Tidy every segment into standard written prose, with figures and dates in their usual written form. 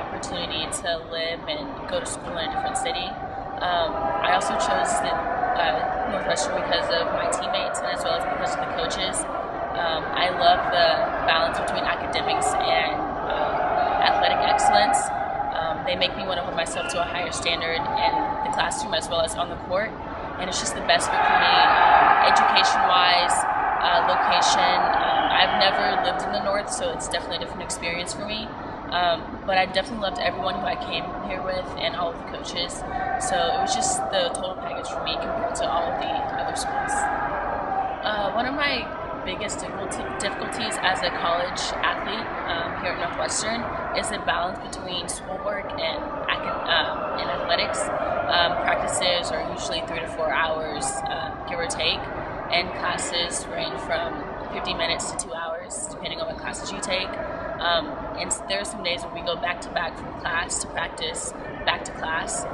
opportunity to live and go to school in a different city. I also chose Northwestern because of my teammates and as well as because of the coaches. I love the balance between academics and athletic excellence. They make me want to hold myself to a higher standard in the classroom as well as on the court, and it's just the best fit for me, education-wise, location. I've never lived in the North, so it's definitely a different experience for me. But I definitely loved everyone who I came here with and all of the coaches. So it was just the total package for me compared to all of the other schools. One of my biggest difficulties as a college athlete here at Northwestern is the balance between schoolwork and athletics. Practices are usually 3 to 4 hours, give or take, and classes range from 50 minutes to 2 hours, depending on what classes you take. And there are some days where we go back to back from class to practice, back to class.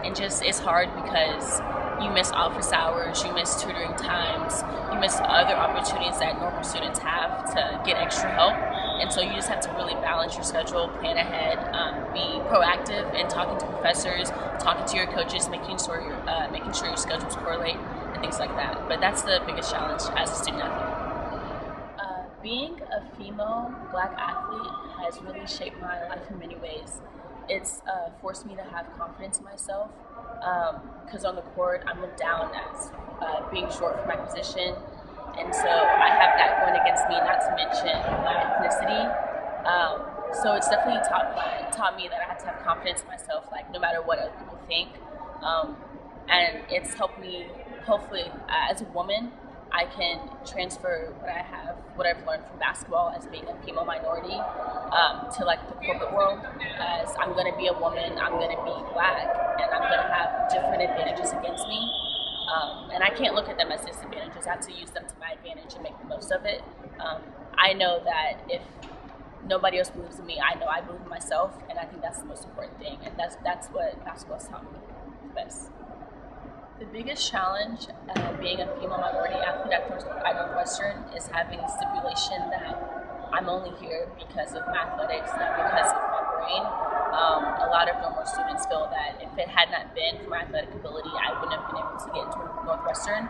And just it's hard because you miss office hours, you miss tutoring times, you miss other opportunities that normal students have to get extra help. And so you just have to really balance your schedule, plan ahead, be proactive in talking to professors, talking to your coaches, making sure your schedules correlate and things like that. But that's the biggest challenge as a student athlete. Being a female Black athlete has really shaped my life in many ways. It's forced me to have confidence in myself because on the court I'm looked down as being short for my position, and so I have that going against me, not to mention my ethnicity. So it's definitely taught me that I have to have confidence in myself, like no matter what other people think, and it's helped me. Hopefully, as a woman, I can transfer what I've learned from basketball as being a female minority to like the corporate world. As I'm going to be a woman, I'm going to be Black, and I'm going to have different advantages against me. And I can't look at them as disadvantages. I have to use them to my advantage and make the most of it. I know that if nobody else believes in me, I know I believe in myself, and I think that's the most important thing. And that's what basketball's taught me the best. The biggest challenge being a female minority athlete at Northwestern is having a stipulation that I'm only here because of my athletics, not because of my brain. A lot of normal students feel that if it had not been for my athletic ability, I wouldn't have been able to get into Northwestern.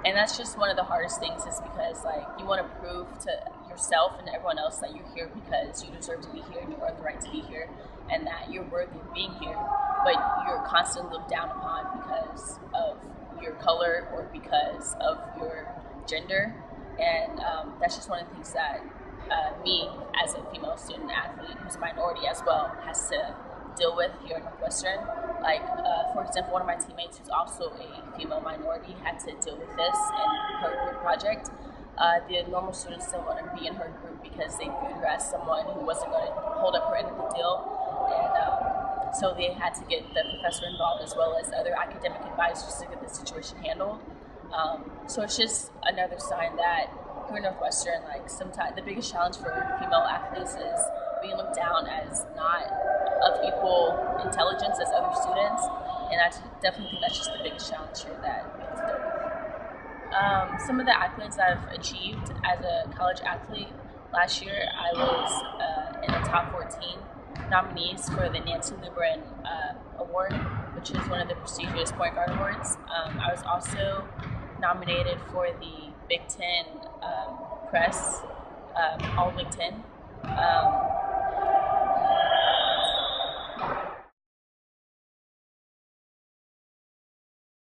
And that's just one of the hardest things, is because like you want to prove to yourself and everyone else that you're here because you deserve to be here and you earn the right to be here, and that you're worthy of being here, but you're constantly looked down upon because of your color or because of your gender. And that's just one of the things that me as a female student athlete who's a minority as well has to deal with here at Northwestern. Like, for example, one of my teammates who's also a female minority had to deal with this in her group project. The normal students didn't want to be in her group because they viewed her as someone who wasn't going to hold up her end of the deal. And so they had to get the professor involved as well as other academic advisors to get the situation handled. So it's just another sign that here at Northwestern, like sometimes the biggest challenge for female athletes is being looked down as not of equal intelligence as other students, and I definitely think that's just the biggest challenge here that we have to deal with. Some of the accolades I've achieved as a college athlete: last year I was in the top 14 nominees for the Nancy Lubrin Award, which is one of the prestigious point guard awards. I was also nominated for the Big Ten Press, All Big Ten.